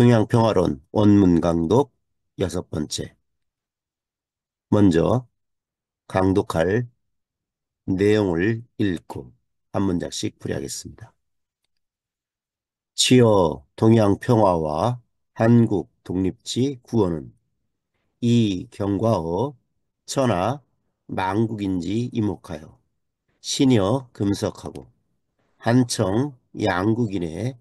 동양평화론 원문강독 여섯 번째. 먼저 강독할 내용을 읽고 한 문장씩 풀이하겠습니다. 치어 동양평화와 한국 독립지 구원은 이 경과어 천하 망국인지 이목하여 신여 금석하고 한청 양국인의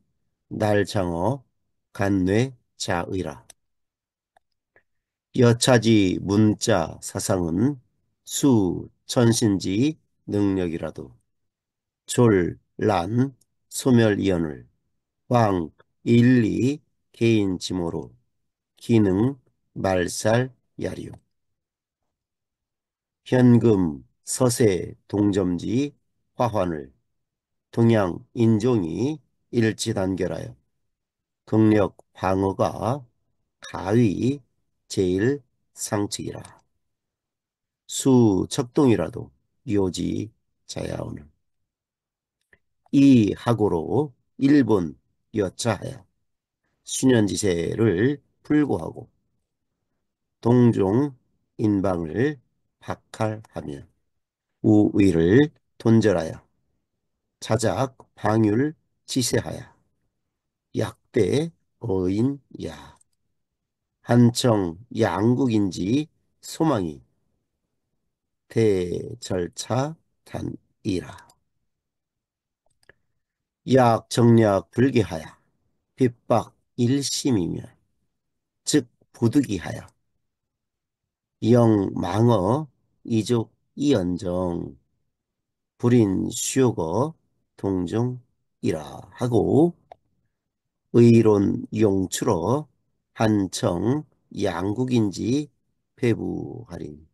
날장어 간뇌 자의라. 여차지 문자 사상은 수 천신지 능력이라도 졸란 소멸이언을 왕 일리 개인 지모로 기능 말살 야리요. 현금 서세 동점지 화환을 동양 인종이 일치단결하여 극력 방어가 가위 제일 상책이라. 수 척동이라도 묘지 자야오는 이 하고로 일본 여차하여 수년지세를 불구하고 동종 인방을 박탈하며 우위를 돈절하여 자작 방율 지세하여 약대 어인야 한청 양국인지 소망이 대절차 단이라. 약 정략 불기하여 핍박 일심이며 즉 부득이하여 영망어 이족 이연정 불인 수요거 동정이라 하고 의론 용추로 한청 양국인지 배부하린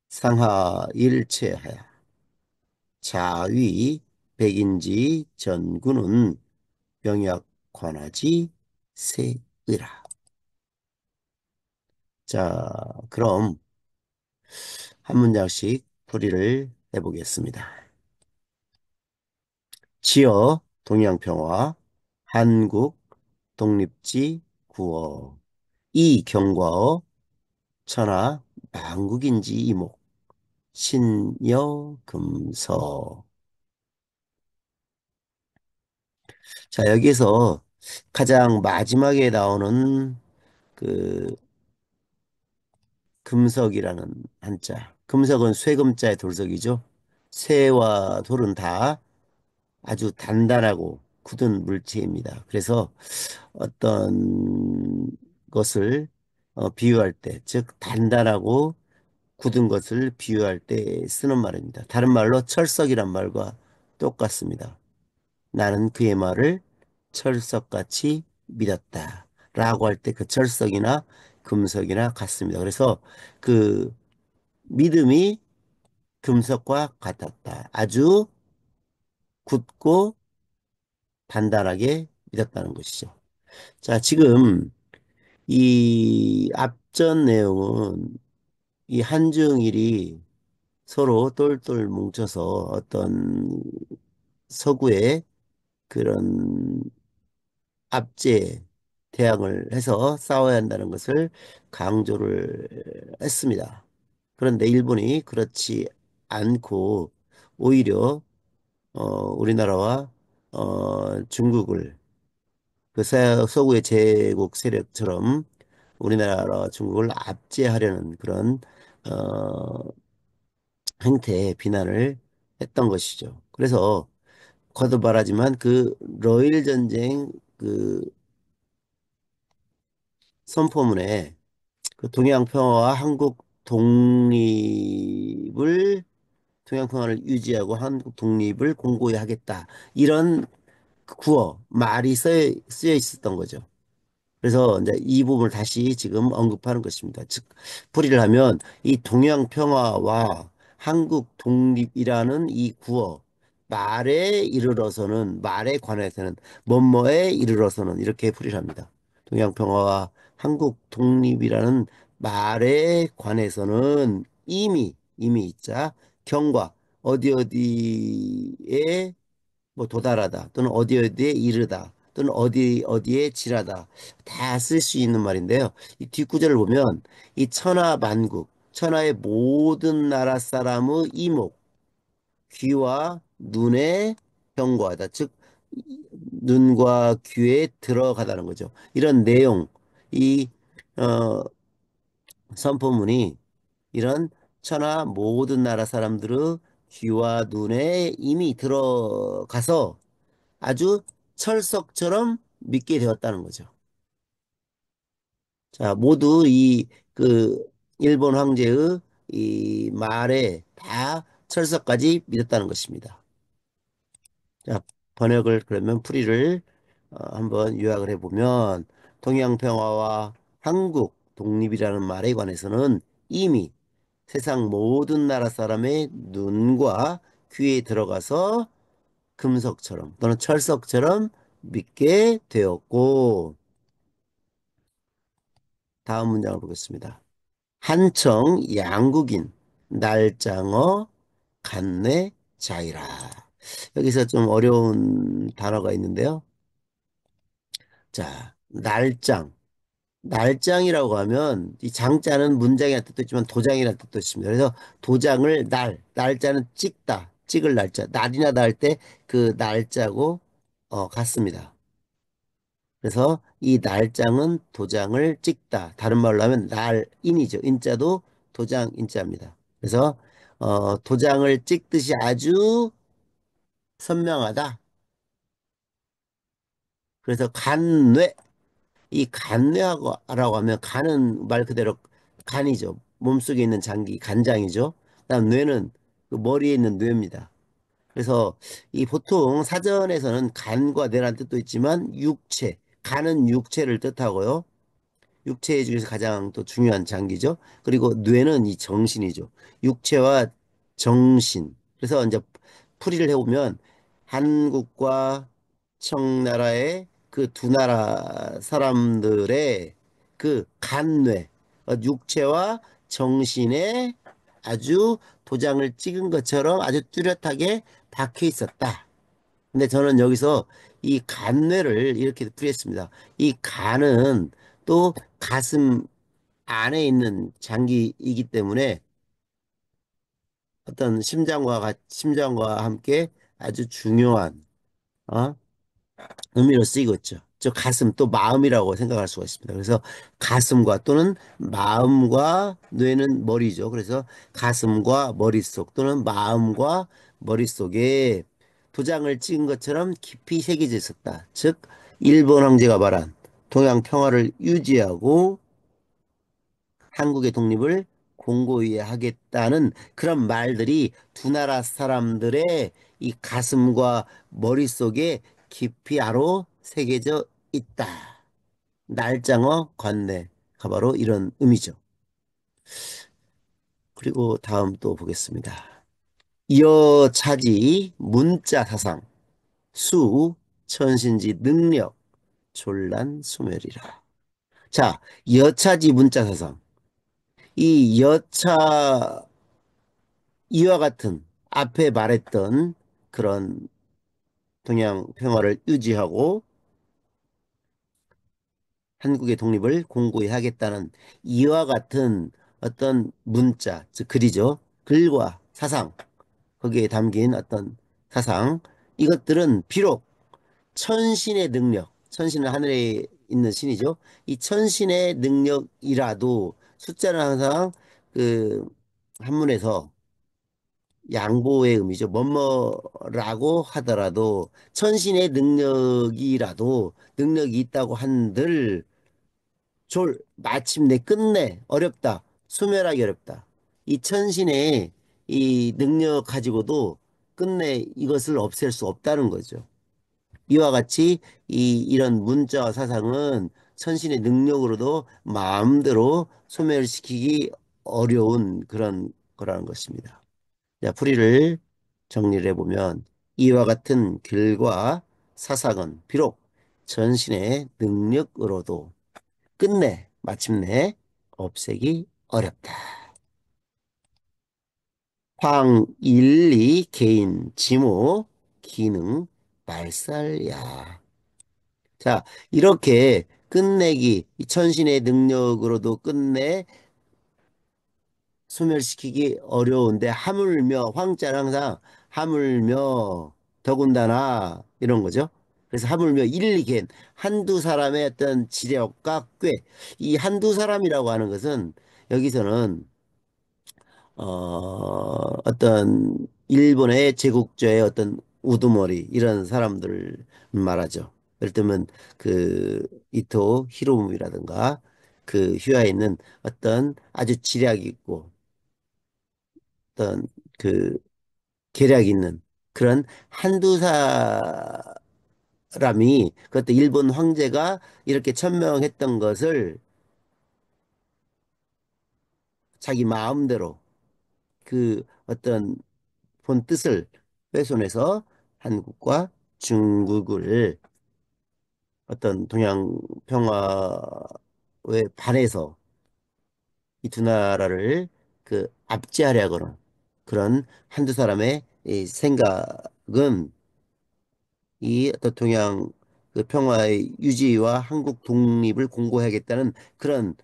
상하 일체하여 자위 백인지 전구는 병약 관하지 세의라. 자, 그럼 한 문장씩 풀이를 해보겠습니다. 치어 동양평화 한국 독립지 구어 이 경과어 천하 만국인지 이목 신여금서. 자, 여기서 가장 마지막에 나오는 그 금석이라는 한자. 금석은 쇠금자의 돌석이죠. 쇠와 돌은 다 아주 단단하고 굳은 물체입니다. 그래서 어떤 것을 비유할 때, 즉 단단하고 굳은 것을 비유할 때 쓰는 말입니다. 다른 말로 철석이란 말과 똑같습니다. 나는 그의 말을 철석같이 믿었다 라고 할 때 그 철석이나 금석이나 같습니다. 그래서 그 믿음이 금석과 같았다. 아주 굳고 단단하게 믿었다는 것이죠. 자, 지금 이 앞전 내용은 이 한중일이 서로 똘똘 뭉쳐서 어떤 서구의 그런 압제에 대항을 해서 싸워야 한다는 것을 강조를 했습니다. 그런데 일본이 그렇지 않고 오히려 우리나라와 중국을 그 서구의 제국 세력처럼 우리나라와 중국을 압제하려는 그런 어, 행태에 비난을 했던 것이죠. 그래서 거듭 말하지만 그 러일 전쟁 그 선포문에 그 동양평화와 한국 독립을 동양평화를 유지하고 한국 독립을 공고히 하겠다 이런 구어 말이 쓰여 있었던 거죠. 그래서 이제 이 부분을 다시 지금 언급하는 것입니다. 즉 풀이를 하면 이 동양 평화와 한국 독립이라는 이 구어 말에 이르러서는 말에 관해서는 뭐뭐에 이르러서는 이렇게 풀이를 합니다. 동양 평화와 한국 독립이라는 말에 관해서는 이미 있자 경과 어디 어디에 뭐 도달하다 또는 어디 어디에 이르다 또는 어디에 지나다 다 쓸 수 있는 말인데요. 이 뒷구절을 보면 이 천하 만국, 천하의 모든 나라 사람의 이목, 귀와 눈에 경고하다. 즉, 눈과 귀에 들어가다는 거죠. 이런 내용, 이, 어, 선포문이 이런 천하 모든 나라 사람들의 귀와 눈에 이미 들어가서 아주 철석처럼 믿게 되었다는 거죠. 자, 모두 그 일본 황제의 이 말에 다 철석까지 믿었다는 것입니다. 자, 번역을 그러면 풀이를 한번 요약을 해보면 동양평화와 한국 독립이라는 말에 관해서는 이미 세상 모든 나라 사람의 눈과 귀에 들어가서 금속처럼 또는 철석처럼 믿게 되었고, 다음 문장을 보겠습니다. 한청 양국인 날장어 간내 자이라. 여기서 좀 어려운 단어가 있는데요. 자, 날장이라고 하면 이 장자는 문장이라는 뜻도 있지만 도장이라는 뜻도 있습니다. 그래서 도장을 날짜는 찍다, 찍을 날짜, 날이나 날 때 그 날짜고 같습니다. 그래서 이 날장은 도장을 찍다. 다른 말로 하면 날인이죠. 인자도 도장 인자입니다. 그래서 도장을 찍듯이 아주 선명하다. 그래서 이 간뇌라고 하면 간은 말 그대로 간이죠. 몸속에 있는 장기, 간장이죠. 그다음 뇌는 그 머리에 있는 뇌입니다. 그래서 이 보통 사전에서는 간과 뇌라는 뜻도 있지만 간은 육체를 뜻하고요. 육체 중에서 가장 또 중요한 장기죠. 그리고 뇌는 이 정신이죠. 육체와 정신. 그래서 이제 풀이를 해보면 한국과 청나라의 그 두 나라 사람들의 그 간뇌, 육체와 정신에 아주 도장을 찍은 것처럼 아주 뚜렷하게 박혀 있었다. 근데 저는 여기서 이 간뇌를 이렇게 풀이했습니다. 이 간은 또 가슴 안에 있는 장기이기 때문에 어떤 심장과 함께 아주 중요한 어? 의미로 쓰이고 있죠. 저 가슴 또 마음이라고 생각할 수가 있습니다. 그래서 가슴과 또는 마음과 뇌는 머리죠. 그래서 가슴과 머릿속 또는 마음과 머릿속에 도장을 찍은 것처럼 깊이 새겨져 있었다. 즉 일본 황제가 말한 동양 평화를 유지하고 한국의 독립을 공고히 하겠다는 그런 말들이 두 나라 사람들의 이 가슴과 머릿속에 깊이 아로 새겨져 있다. 날장어 관내가 바로 이런 의미죠. 그리고 다음 또 보겠습니다. 이어 차지 문자 사상 수 천신지 능력 졸란 소멸이라. 자, 여차지 문자 사상. 이 여차 이와 같은 앞에 말했던 그런 동양 평화를 유지하고 한국의 독립을 공고히 하겠다는 이와 같은 어떤 문자, 즉 글이죠. 글과 사상, 거기에 담긴 어떤 사상, 이것들은 비록 천신의 능력, 천신은 하늘에 있는 신이죠. 이 천신의 능력이라도 숫자는 항상 그 한문에서 양보의 의미죠. 뭐뭐라고 하더라도 천신의 능력이 있다고 한들 마침내 끝내 어렵다. 소멸하기 어렵다. 이 천신의 이 능력 가지고도 끝내 이것을 없앨 수 없다는 거죠. 이와 같이 이런 문자와 사상은 천신의 능력으로도 마음대로 소멸시키기 어려운 그런 거라는 것입니다. 자, 풀이를 정리를 해보면 이와 같은 글과 사상은 비록 전신의 능력으로도 마침내 없애기 어렵다. 황일리 개인 지모 기능 말살야. 자, 이렇게 끝내기, 이 천신의 능력으로도 끝내 소멸시키기 어려운데 하물며 황자는 항상 하물며 더군다나 이런 거죠. 그래서 하물며 일리겐 한두 사람의 어떤 지력과 꾀, 이 한두 사람이라고 하는 것은 여기서는 어떤 일본의 제국주의 어떤 우두머리 이런 사람들을 말하죠. 예를 들면 그 이토 히로부미라든가 그 휘하에 있는 어떤 아주 지략 있고 어떤 그 계략 있는 그런 한두 사람이 그것도 일본 황제가 이렇게 천명했던 것을 자기 마음대로 그 어떤 본 뜻을 훼손해서 한국과 중국을 어떤 동양 평화에 반해서 이 두 나라를 그 압제하려거나 그런 한두 사람의 이 생각은 이 어떤 동양 그 평화의 유지와 한국 독립을 공고해야겠다는 그런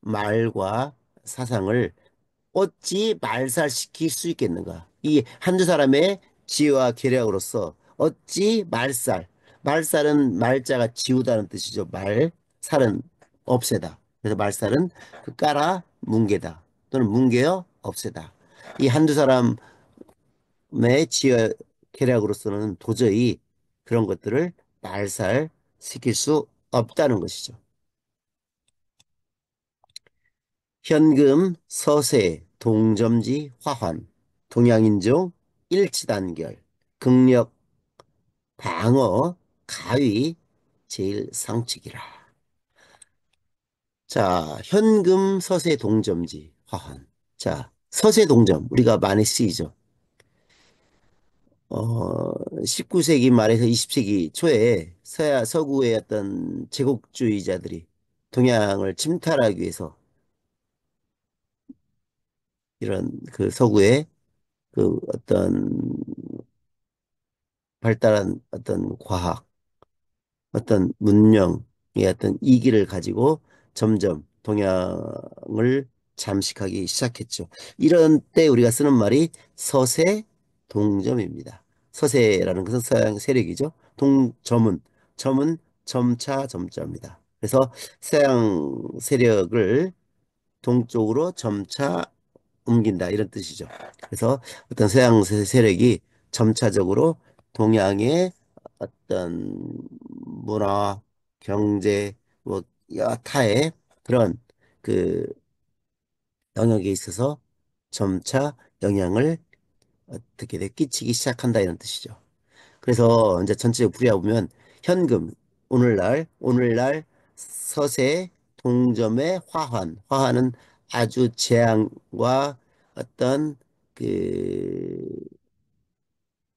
말과 사상을 어찌 말살시킬 수 있겠는가? 이 한두 사람의 지혜와 계략으로서 어찌 말살은 말자가 지우다는 뜻이죠. 살은 없애다. 그래서 말살은 그 깔아 뭉개다 또는 뭉개어 없애다. 이 한두 사람의 지혜 계략으로서는 도저히 그런 것들을 말살시킬 수 없다는 것이죠. 현금, 서세, 동점지, 화환, 동양인종, 일치단결, 극력, 방어, 가위, 제일 상칙이라. 자, 현금, 서세, 동점지, 화환. 자, 서세, 동점. 우리가 많이 쓰이죠. 19세기 말에서 20세기 초에 서구의 어떤 제국주의자들이 동양을 침탈하기 위해서 이런 그 서구의 그 어떤 발달한 어떤 과학, 어떤 문명의 어떤 이기를 가지고 점점 동양을 잠식하기 시작했죠. 이런 때 우리가 쓰는 말이 서세 동점입니다. 서세라는 것은 서양 세력이죠. 점은 점차 점자입니다. 그래서 서양 세력을 동쪽으로 점차 옮긴다 이런 뜻이죠. 그래서 어떤 서양 세력이 점차적으로 동양의 어떤 문화, 경제, 뭐 여타의 그런 그 영역에 있어서 점차 영향을 어떻게 끼치기 시작한다 이런 뜻이죠. 그래서 이제 전체적으로 풀이해보면 현금 오늘날 서세 동점의 화환은 아주 재앙과 어떤 그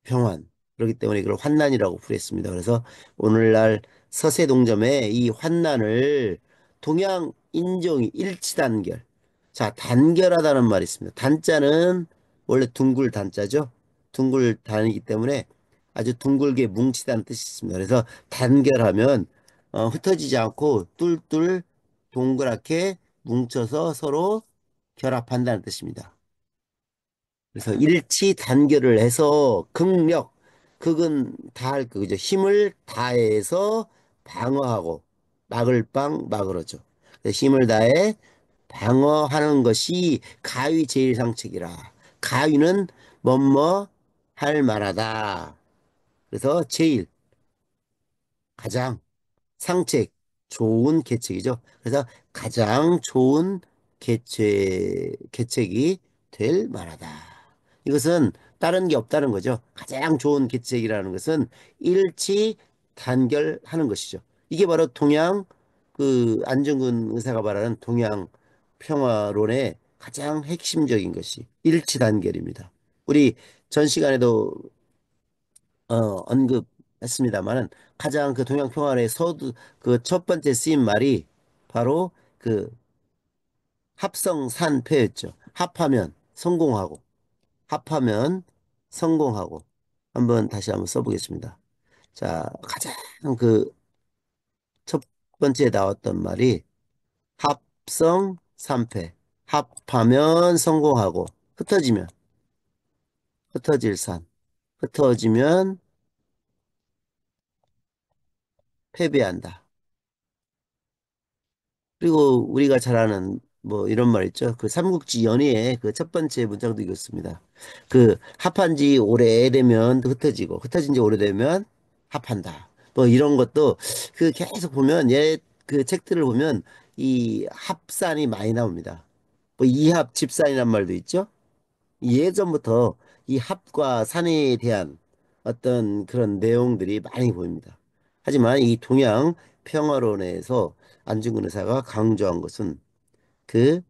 평환 그렇기 때문에 이걸 환난이라고 부르했습니다. 그래서 오늘날 서세 동점의 이 환난을 동양 인종이 일치단결. 자, 단결하다는 말이 있습니다. 단자는 원래 둥글 단자죠. 둥글 단이기 때문에 아주 둥글게 뭉치다는 뜻이 있습니다. 그래서 단결하면 흩어지지 않고 뚫뚫 동그랗게 뭉쳐서 서로 결합한다는 뜻입니다. 그래서 일치 단결을 해서 극은 다할 거죠. 힘을 다해서 방어하고 막을 빵 막으로죠. 힘을 다해 방어하는 것이 가위 제일상책이라. 가위는 뭐뭐 할 만하다. 그래서 제일 가장 상책, 좋은 계책이죠. 그래서 가장 좋은 계책이 될 만하다. 이것은 다른 게 없다는 거죠. 가장 좋은 계책이라는 것은 일치 단결하는 것이죠. 이게 바로 동양 그 안중근 의사가 말하는 동양 평화론의 가장 핵심적인 것이 일치 단결입니다. 우리 전 시간에도 언급했습니다만은 가장 그 동양 평화의 서두 그 첫 번째 쓰인 말이 바로 그 합성산패였죠. 합하면 성공하고 한번 다시 한번 써보겠습니다. 자, 가장 그 번째 나왔던 말이 합성 3패. 합하면 성공하고, 흩어지면, 흩어질 산. 흩어지면 패배한다. 그리고 우리가 잘 아는 뭐 이런 말 있죠. 그 삼국지 연의의 그 첫 번째 문장도 이렇습니다. 그 합한 지 오래되면 흩어지고 흩어진 지 오래되면 합한다. 뭐 이런 것도 그 계속 보면 그 책들을 보면 이 합산이 많이 나옵니다. 뭐 이합 집산이란 말도 있죠. 예전부터 이 합과 산에 대한 어떤 그런 내용들이 많이 보입니다. 하지만 이 동양 평화론에서 안중근 의사가 강조한 것은 그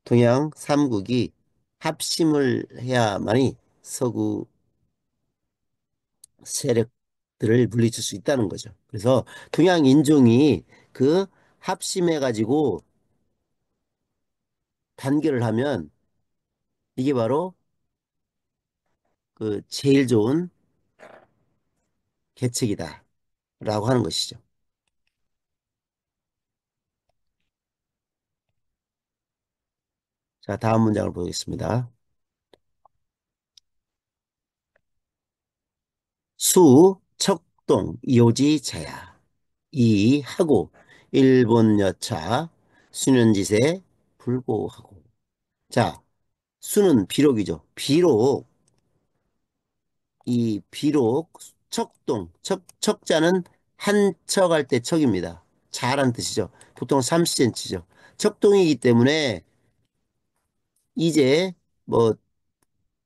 동양 삼국이 합심을 해야만이 서구 세력들을 물리칠 수 있다는 거죠. 그래서 동양 인종이 그 합심해가지고 단결을 하면 이게 바로 그 제일 좋은 계책이다라고 하는 것이죠. 자, 다음 문장을 보겠습니다. 수, 척동, 요지차야. 이, 하고, 일본 여차, 수년지세, 불고하고. 자, 수는 비록이죠. 비록, 비록, 척동, 척자는 한 척 할 때 척입니다. 잘한 뜻이죠. 보통 3cm죠. 척동이기 때문에 이제 뭐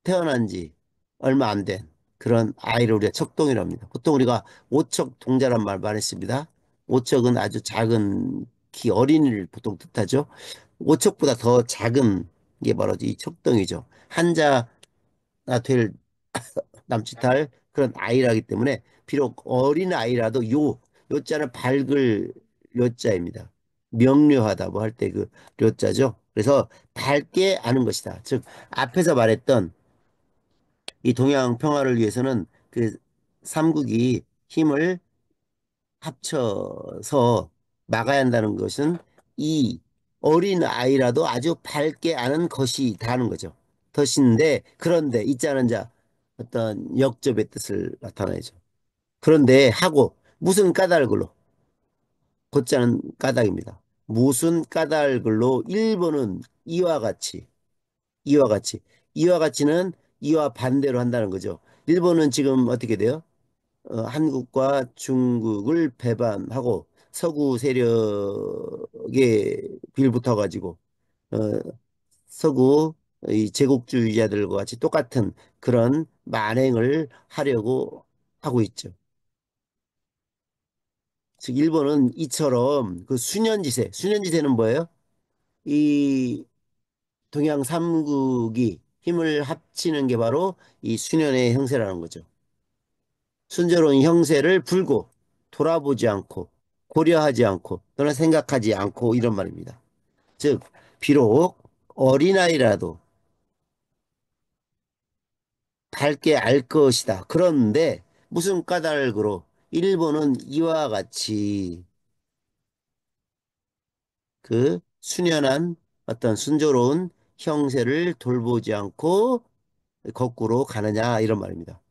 태어난 지 얼마 안 된 그런 아이를 우리가 척동이랍니다. 보통 우리가 오척 동자란 말 많이 씁니다. 오척은 아주 작은 어린이를 보통 뜻하죠. 오척보다 더 작은 게 바로 이 척동이죠. 한자나 될 남짓할 그런 아이라기 때문에 비록 어린 아이라도 요자는 밝을 요자입니다. 명료하다 뭐 할 때 그 요자죠. 그래서 밝게 아는 것이다. 즉 앞에서 말했던 이 동양 평화를 위해서는 그 삼국이 힘을 합쳐서 막아야 한다는 것은 이 어린 아이라도 아주 밝게 아는 것이다는 거죠. 덫인데 그런데 있자는 자 어떤 역접의 뜻을 나타내죠. 그런데 하고 무슨 까닭으로 곧자는 까닭입니다. 무슨 까닭으로 일본은 이와 같이 이와 같이는 이와 반대로 한다는 거죠. 일본은 지금 어떻게 돼요? 한국과 중국을 배반하고 서구 세력에 빌붙어 가지고 어, 서구 이 제국주의자들과 같이 똑같은 그런 만행을 하려고 하고 있죠. 즉 일본은 이처럼 그 수년지세는 뭐예요? 이 동양 삼국이 힘을 합치는 게 바로 이 수년의 형세라는 거죠. 순조로운 형세를 불고 돌아보지 않고 고려하지 않고 또는 생각하지 않고 이런 말입니다. 즉 비록 어린아이라도 밝게 알 것이다. 그런데 무슨 까닭으로 일본은 이와 같이 그 순연한 어떤 순조로운 형세를 돌보지 않고 거꾸로 가느냐 이런 말입니다.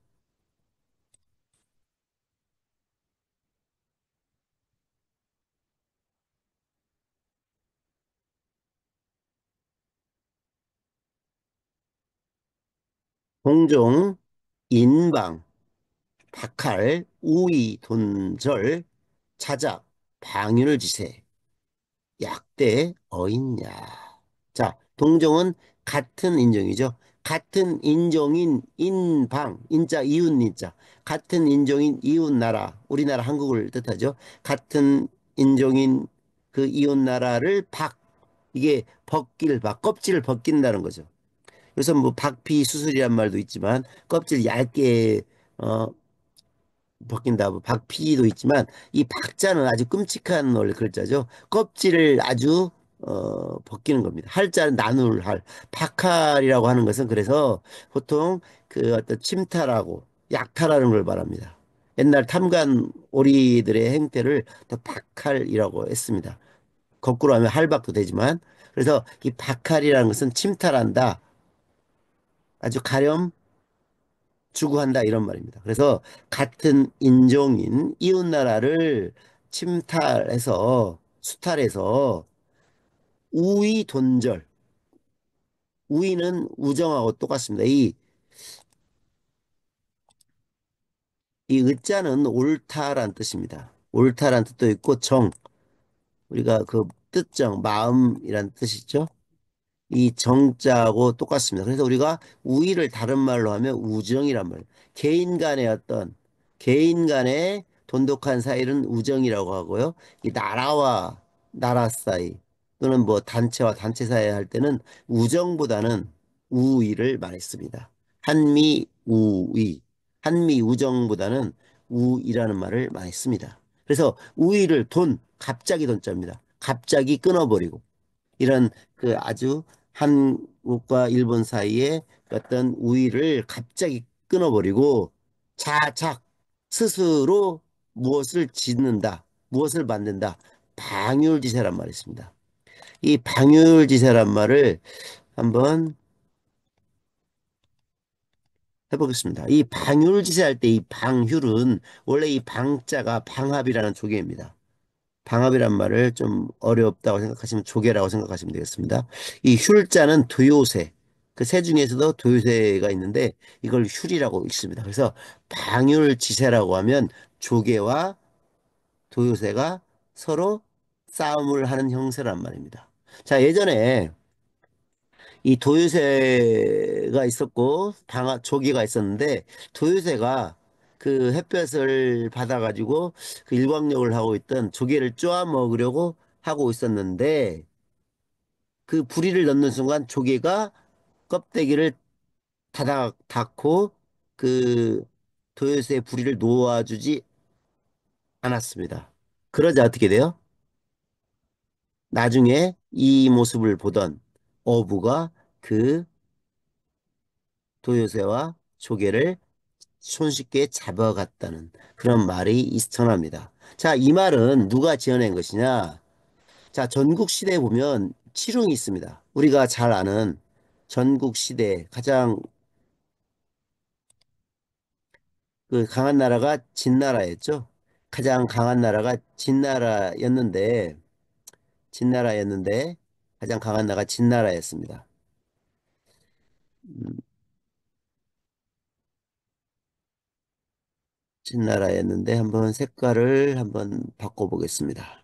공종, 인방, 박할, 우의, 돈절, 자작, 방윤을 지세, 약대, 어인야. 자, 동종은 같은 인종이죠. 같은 인종인 인방, 인자, 이웃인자. 같은 인종인 이웃나라, 우리나라 한국을 뜻하죠. 같은 인종인 그 이웃나라를 이게 껍질을 벗긴다는 거죠. 그래서 뭐 박피 수술이란 말도 있지만 껍질 얇게 어, 벗긴다. 뭐 박피도 있지만 이 박자는 아주 끔찍한 원래 글자죠. 껍질을 아주 벗기는 겁니다. 할자는 나눌 할. 박할이라고 하는 것은 그래서 보통 그 어떤 침탈하고 약탈하는 걸 말합니다. 옛날 탐관 오리들의 행태를 더 박할이라고 했습니다. 거꾸로 하면 할박도 되지만, 그래서 이 박할이라는 것은 침탈한다, 아주 가렴 추구한다 이런 말입니다. 그래서 같은 인종인 이웃 나라를 침탈해서 수탈해서 우위 돈절, 우위는 우정하고 똑같습니다. 이 의자는 옳다란 뜻입니다. 옳다란 뜻도 있고 우리가 그 뜻정 마음이란 뜻이죠. 이 정자하고 똑같습니다. 그래서 우리가 우위를 다른 말로 하면 우정이란 말. 개인 간의 개인 간의 돈독한 사이는 우정이라고 하고요. 이 나라와 나라 사이 또는 뭐 단체와 단체 사이 할 때는 우정보다는 우위를 말했습니다. 한미 우위. 한미 우정보다는 우위라는 말을 많이 씁니다. 그래서 우위를 갑자기 돈자입니다. 갑자기 끊어버리고. 이런 그 아주 한국과 일본 사이에 어떤 우위를 갑자기 끊어버리고 자작 스스로 무엇을 짓는다, 무엇을 만든다. 방율지세란 말이 있습니다. 이 방율지세란 말을 한번 해보겠습니다. 이 방율지세 할 때 이 방율은 원래 이 방자가 방합이라는 조개입니다. 방합이란 말을 좀 어렵다고 생각하시면 조개라고 생각하시면 되겠습니다. 이 휼자는 도요새, 그 새 중에서도 도요새가 있는데 이걸 휼이라고 읽습니다. 그래서 방율지세라고 하면 조개와 도요새가 서로 싸움을 하는 형세란 말입니다. 자, 예전에 이 도요새가 있었고 조개가 있었는데 도요새가 그 햇볕을 받아가지고 그 일광욕을 하고 있던 조개를 쪼아 먹으려고 하고 있었는데 그 부리를 넣는 순간 조개가 껍데기를 닫고 그 도요새의 부리를 놓아주지 않았습니다. 그러자 어떻게 돼요? 나중에 이 모습을 보던 어부가 그 도요새와 조개를 손쉽게 잡아갔다는 그런 말이 전합니다. 자, 이 말은 누가 지어낸 것이냐? 자, 전국 시대에 보면 칠흥이 있습니다. 우리가 잘 아는 전국 시대 가장 그 강한 나라가 진나라였죠. 가장 강한 나라가 진나라였는데 가장 강한 나라가 진나라였습니다. 음, 진나라였는데 한번 색깔을 한번 바꿔보겠습니다.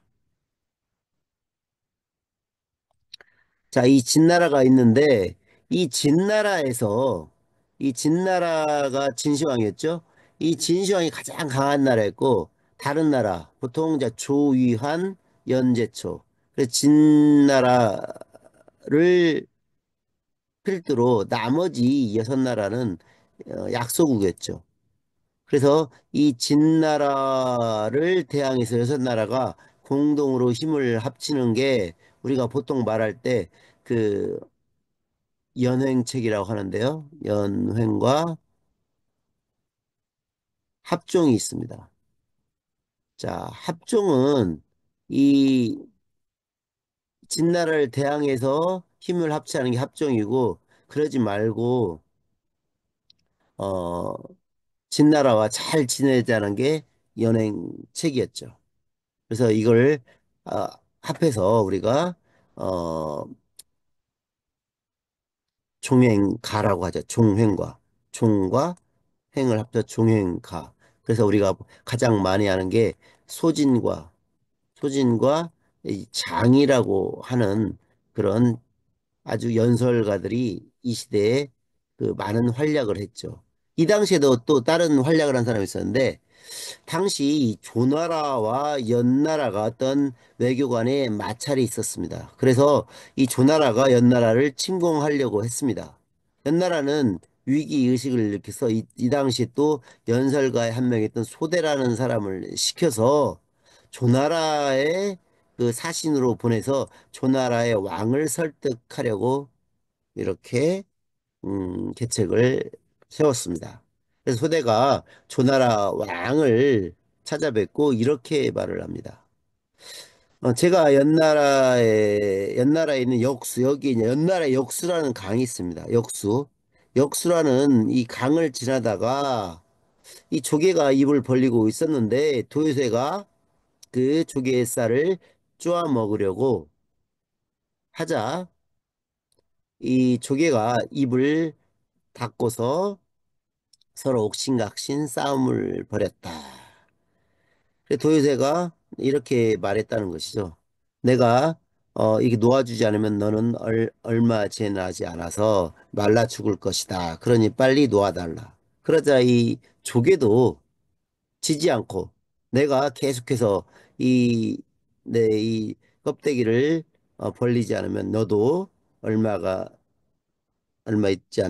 자, 이 진나라가 있는데 이 진나라에서 이 진나라가 진시황이었죠. 이 진시황이 가장 강한 나라였고 다른 나라 보통 이제 조위한 연제초 그래서 진나라를 필두로 나머지 여섯 나라는 약소국이었죠. 그래서 이 진나라를 대항해서 여섯 나라가 공동으로 힘을 합치는 게 우리가 보통 말할 때그 연횡책이라고 하는데요. 연횡과 합종이 있습니다. 자, 합종은 이 진나라를 대항해서 힘을 합치하는 게 합종이고, 그러지 말고, 어, 진나라와 잘 지내자는 게 연행책이었죠. 그래서 이걸 어, 합해서 우리가 어, 종행가라고 하죠. 종횡과 종과 행을 합쳐 종행가. 그래서 우리가 가장 많이 하는 게 소진과 소진과 이 장이라고 하는 그런 아주 연설가들이 이 시대에 그 많은 활약을 했죠. 이 당시에도 또 다른 활약을 한 사람이 있었는데 당시 이 조나라와 연나라가 어떤 외교관의 마찰이 있었습니다. 그래서 이 조나라가 연나라를 침공하려고 했습니다. 연나라는 위기 의식을 일으켜서 이 당시 또 연설가의 한 명이었던 소대라는 사람을 시켜서 조나라의 그 사신으로 보내서 조나라의 왕을 설득하려고 이렇게 계책을 세웠습니다. 그래서 소대가 조나라 왕을 찾아뵙고 이렇게 말을 합니다. 제가 연나라에 있는 역수, 여기 이제 연나라 역수라는 강이 있습니다. 역수. 역수라는 이 강을 지나다가 이 조개가 입을 벌리고 있었는데 도요새가 그 조개의 쌀을 쪼아 먹으려고 하자 이 조개가 입을 닫고서 서로 옥신각신 싸움을 벌였다. 도요새가 이렇게 말했다는 것이죠. 내가 이게 놓아주지 않으면 너는 얼마 지나지 않아서 말라 죽을 것이다. 그러니 빨리 놓아달라. 그러자 이 조개도 지지 않고 내가 계속해서 이, 이 껍데기를 벌리지 않으면 너도 얼마가 얼마 있지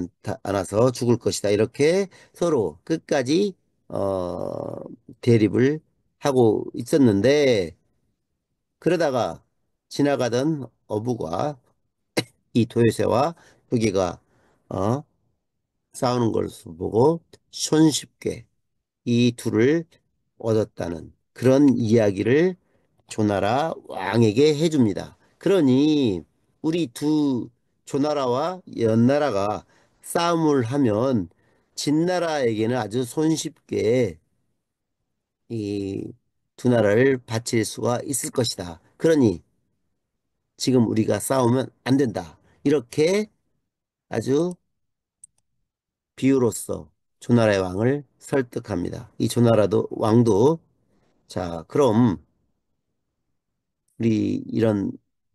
않아서 죽을 것이다. 이렇게 서로 끝까지 어, 대립을 하고 있었는데 그러다가 지나가던 어부가 이 도요새와 후기가 어, 싸우는 것을 보고 손쉽게 이 둘을 얻었다는 그런 이야기를 조나라 왕에게 해줍니다. 그러니 우리 두 조나라와 연나라가 싸움을 하면 진나라에게는 아주 손쉽게 이 두 나라를 바칠 수가 있을 것이다. 그러니 지금 우리가 싸우면 안 된다. 이렇게 아주 비유로서 조나라의 왕을 설득합니다. 이 조나라도 왕도 자, 그럼 우리 이런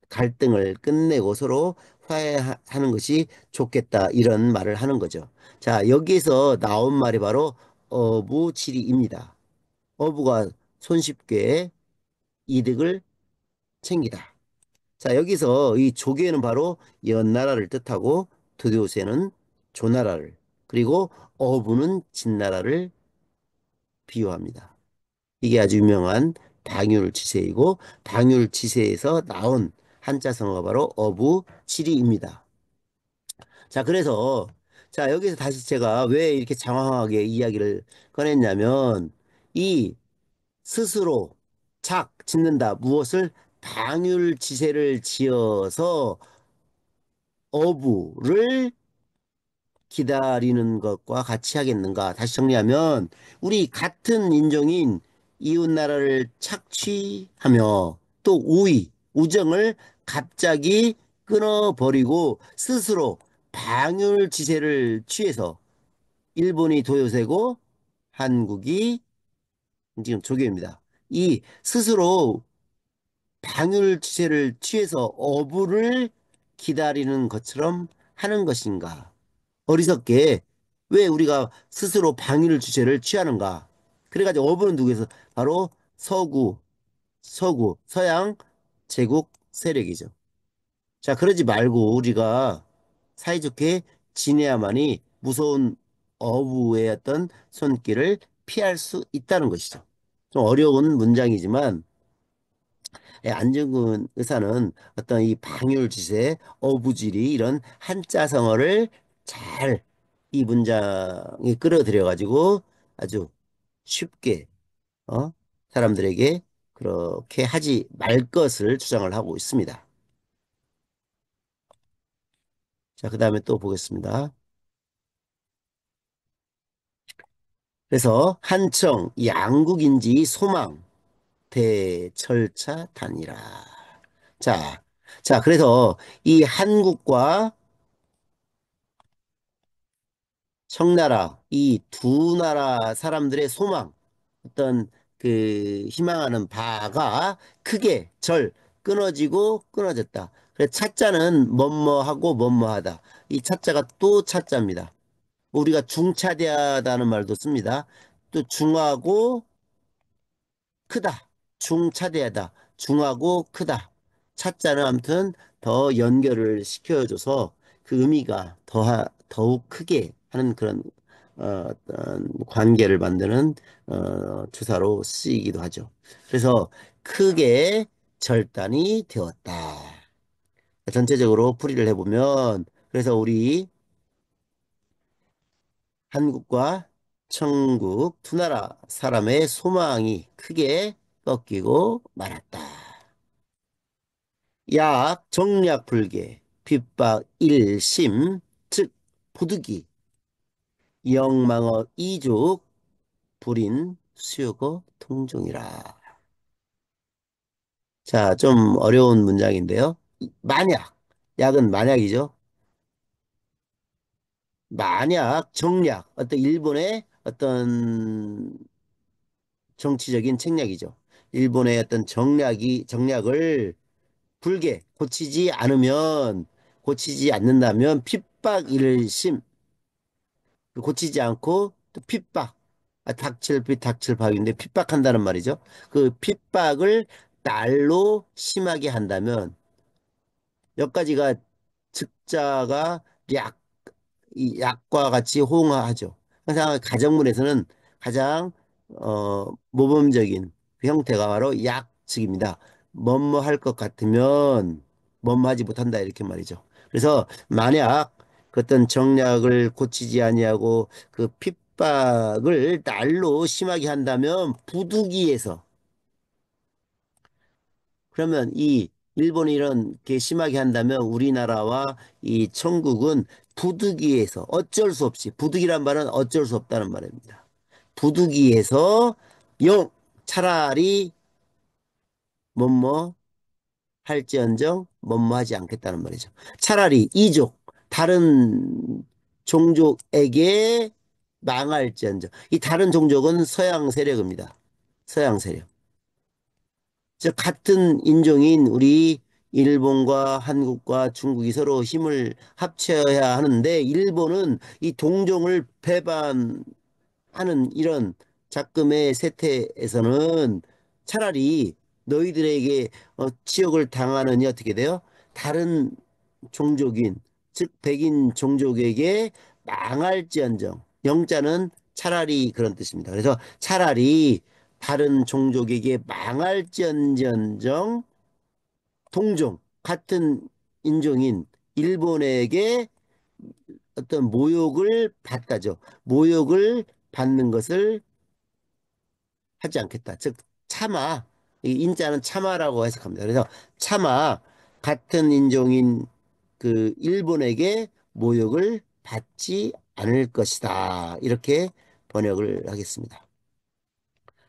갈등을 끝내고 서로 화해하는 것이 좋겠다. 이런 말을 하는 거죠. 자, 여기에서 나온 말이 바로 어부지리입니다. 어부가 손쉽게 이득을 챙기다. 자, 여기서 이 조개는 바로 연나라를 뜻하고 드디오세는 조나라를 그리고 어부는 진나라를 비유합니다. 이게 아주 유명한 방율지세이고 방율지세에서 나온 한자성어가 바로 어부지리입니다. 자, 그래서 자, 여기서 다시 제가 왜 이렇게 장황하게 이야기를 꺼냈냐면 이 스스로 착 짓는다. 무엇을 방율지세를 지어서 어부를 기다리는 것과 같이 하겠는가? 다시 정리하면 우리 같은 인종인 이웃 나라를 착취하며 또 우정을 갑자기 끊어버리고 스스로 방율지세를 취해서 일본이 도요새고 한국이 지금 조개입니다. 이 스스로 방율지세를 취해서 어부를 기다리는 것처럼 하는 것인가? 어리석게 왜 우리가 스스로 방위를 주체를 취하는가? 그래가지고 어부는 누구에서 바로 서양 제국 세력이죠. 자, 그러지 말고 우리가 사이좋게 지내야만이 무서운 어부의 어떤 손길을 피할 수 있다는 것이죠. 좀 어려운 문장이지만 안중근 의사는 어떤 이 방율지세, 어부지리 이런 한자성어를 잘 이 문장에 끌어들여 가지고 아주 쉽게 사람들에게 그렇게 하지 말 것을 주장을 하고 있습니다. 자, 그다음에 또 보겠습니다. 그래서 한청 양국인지 소망 대철차 단이라. 자, 자, 그래서 이 한국과 청나라 이 두 나라 사람들의 소망 어떤 그 희망하는 바가 크게 끊어지고 끊어졌다. 그래서 차자는 뭐뭐하고 뭐뭐하다. 이 차자가 또 차자입니다. 우리가 중차대하다는 말도 씁니다. 또 중하고 크다. 중차대하다. 중하고 크다. 차자는 아무튼 더 연결을 시켜줘서 그 의미가 더욱 크게 하는 그런 어떤 관계를 만드는 주사로 쓰이기도 하죠. 그래서 크게 절단이 되었다. 전체적으로 풀이를 해보면 그래서 우리 한국과 천국 두 나라 사람의 소망이 크게 꺾이고 말았다. 약 정략 불계 핍박 일심 즉 부득이 영망어 이족 불인 수요고 통종이라. 자, 좀 어려운 문장인데요. 만약, 약은 만약이죠. 만약 정략, 어떤 일본의 어떤 정치적인 책략이죠. 일본의 어떤 정략을 불게 고치지 않는다면 핍박 일심, 고치지 않고 또 핍박, 닥칠 박인데 핍박한다는 말이죠. 그 핍박을 날로 심하게 한다면 여기까지가 즉자가 약, 이 약과 같이 호응하죠. 항상 가정문에서는 가장 모범적인 그 형태가 바로 약측입니다. 뭐뭐 할 것 같으면 뭐뭐 하지 못한다 이렇게 말이죠. 그래서 만약 그 어떤 정략을 고치지 아니하고 그 핍박을 날로 심하게 한다면 부득이해서 그러면 이 일본이 이렇게 심하게 한다면 우리나라와 이 천국은 부득이해서 어쩔 수 없이 부득이란 말은 어쩔 수 없다는 말입니다. 부득이해서 영 차라리 뭐뭐 할지언정 뭐뭐 하지 않겠다는 말이죠. 차라리 이족 다른 종족에게 망할지언정 이 다른 종족은 서양 세력입니다. 서양 세력. 즉 같은 인종인 우리 일본과 한국과 중국이 서로 힘을 합쳐야 하는데 일본은 이 동종을 배반하는 이런 작금의 세태에서는 차라리 너희들에게 치욕을 당하느니 어떻게 돼요? 다른 종족인 즉 백인 종족에게 망할지언정 영자는 차라리 그런 뜻입니다. 그래서 차라리 다른 종족에게 망할지언정 동종 같은 인종인 일본에게 어떤 모욕을 받다죠. 모욕을 받는 것을 하지 않겠다. 즉 차마 이 인자는 차마라고 해석합니다. 그래서 차마 같은 인종인 그 일본에게 모욕을 받지 않을 것이다. 이렇게 번역을 하겠습니다.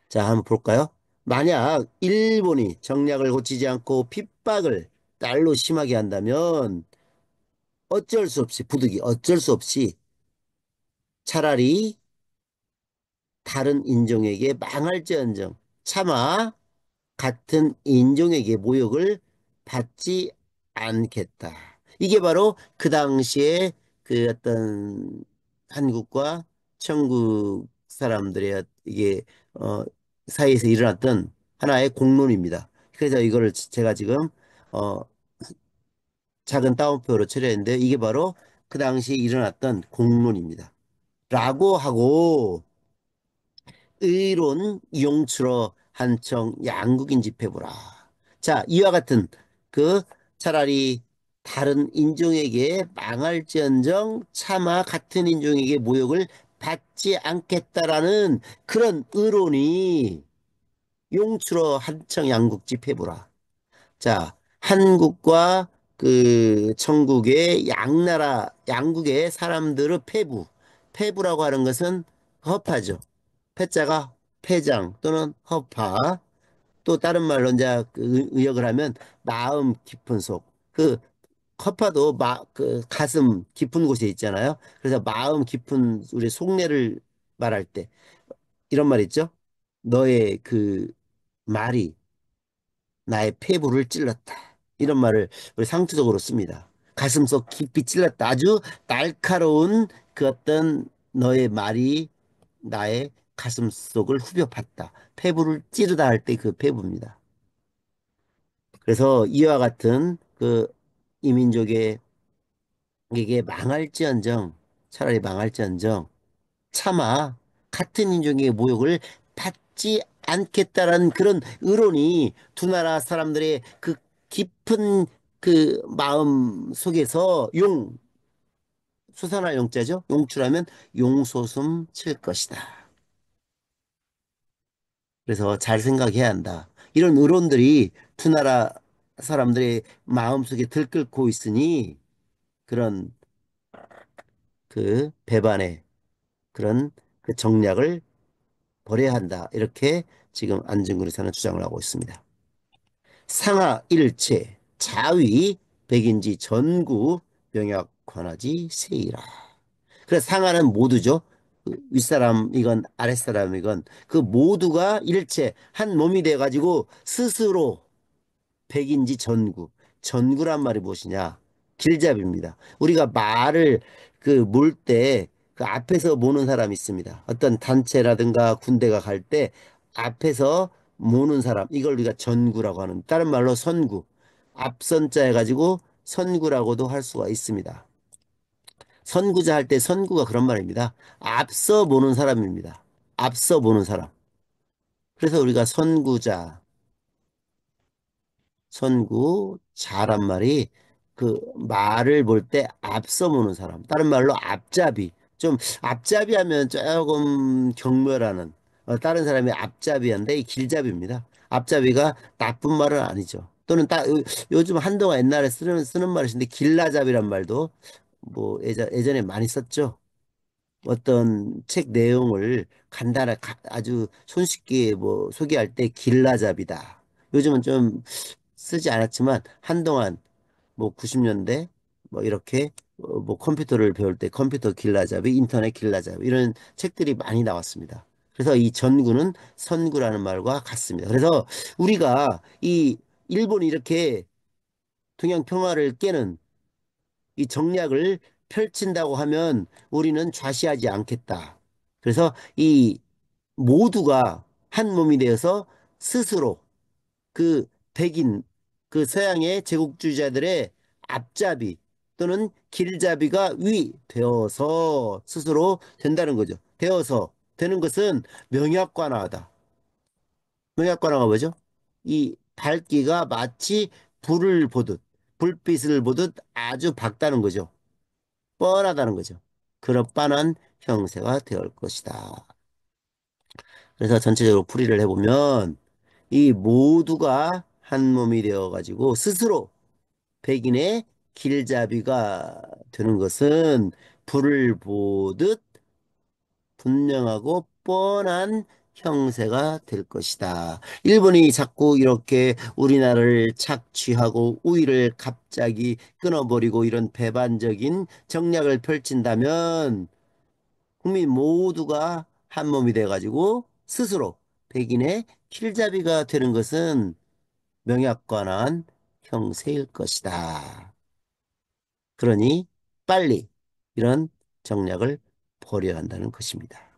자, 한번 볼까요? 만약 일본이 정략을 고치지 않고 핍박을 날로 심하게 한다면 어쩔 수 없이 부득이 어쩔 수 없이 차라리 다른 인종에게 망할지언정 차마 같은 인종에게 모욕을 받지 않겠다. 이게 바로 그 당시에 그 어떤 한국과 청국 사람들의 이게 사이에서 일어났던 하나의 공론입니다. 그래서 이거를 제가 지금 어 작은 따옴표로 처리했는데 이게 바로 그 당시에 일어났던 공론입니다. 라고 하고 의론 용추러 한청 양국인 집회보라. 자, 이와 같은 그 차라리 다른 인종에게 망할지언정 차마 같은 인종에게 모욕을 받지 않겠다라는 그런 의론이 용추러 한청 양국 집회보라. 자, 한국과 그 천국의 양나라, 양국의 사람들의 패부라고 하는 것은 허파죠. 패자가 패장 또는 허파. 또 다른 말로 이제 그 의역을 하면 마음 깊은 속. 그 허파도 그 가슴 깊은 곳에 있잖아요. 그래서 마음 깊은 우리 속내를 말할 때 이런 말 있죠. 너의 그 말이 나의 폐부를 찔렀다. 이런 말을 우리 상투적으로 씁니다. 가슴속 깊이 찔렀다. 아주 날카로운 그 어떤 너의 말이 나의 가슴속을 후벼 팠다. 폐부를 찌르다 할 때 그 폐부입니다. 그래서 이와 같은 그 이민족에게 망할지언정 차라리 망할지언정 차마 같은 인종의 모욕을 받지 않겠다라는 그런 의론이 두 나라 사람들의 그 깊은 그 마음 속에서 솟아날 용자죠. 용출하면 용솟음 칠 것이다. 그래서 잘 생각해야 한다. 이런 의론들이 두 나라 사람들의 마음속에 들끓고 있으니 그런 그 배반의 그런 그 정략을 버려야 한다. 이렇게 지금 안중근의사는 주장을 하고 있습니다. 상하 일체 자위 백인지 전구 명약 관하지 세이라. 그래서 상하는 모두죠. 그 윗사람이건 아랫사람이건 그 모두가 일체 한 몸이 돼 가지고 스스로 백인지 전구. 전구란 말이 무엇이냐? 길잡이입니다. 우리가 말을 그 몰 때 그 앞에서 모는 사람이 있습니다. 어떤 단체라든가 군대가 갈 때 앞에서 모는 사람. 이걸 우리가 전구라고 하는. 다른 말로 선구. 앞선자 해가지고 선구라고도 할 수가 있습니다. 선구자 할 때 선구가 그런 말입니다. 앞서 모는 사람입니다. 앞서 모는 사람. 그래서 우리가 선구자, 선구, 자란 말이 그 말을 볼 때 앞서 모는 사람. 다른 말로 앞잡이. 좀 앞잡이 하면 조금 경멸하는 다른 사람이 앞잡이한데 이 길잡이입니다. 앞잡이가 나쁜 말은 아니죠. 또는 요즘 한동안 옛날에 쓰는 말이신데 길라잡이란 말도 뭐 예전에 많이 썼죠. 어떤 책 내용을 아주 손쉽게 뭐 소개할 때 길라잡이다. 요즘은 좀 쓰지 않았지만 한동안 뭐 90년대 뭐 이렇게 뭐 컴퓨터를 배울 때 컴퓨터 길라잡이, 인터넷 길라잡이 이런 책들이 많이 나왔습니다. 그래서 이 전구는 선구라는 말과 같습니다. 그래서 우리가 이 일본이 이렇게 동양 평화를 깨는 이 정략을 펼친다고 하면 우리는 좌시하지 않겠다. 그래서 이 모두가 한 몸이 되어서 스스로 그 백인, 그 서양의 제국주의자들의 앞잡이 또는 길잡이가 위 되어서 스스로 된다는 거죠. 되어서 되는 것은 명약관화다. 명약관화가 뭐죠? 이 밝기가 마치 불을 보듯, 불빛을 보듯 아주 밝다는 거죠. 뻔하다는 거죠. 그런 빤한 형세가 되어 것이다. 그래서 전체적으로 풀이를 해보면 이 모두가 한 몸이 되어가지고 스스로 백인의 길잡이가 되는 것은 불을 보듯 분명하고 뻔한 형세가 될 것이다. 일본이 자꾸 이렇게 우리나라를 착취하고 우위를 갑자기 끊어버리고 이런 배반적인 정략을 펼친다면 국민 모두가 한 몸이 돼가지고 스스로 백인의 길잡이가 되는 것은 명약관한 형세일 것이다. 그러니 빨리 이런 정략을 버려야 한다는 것입니다.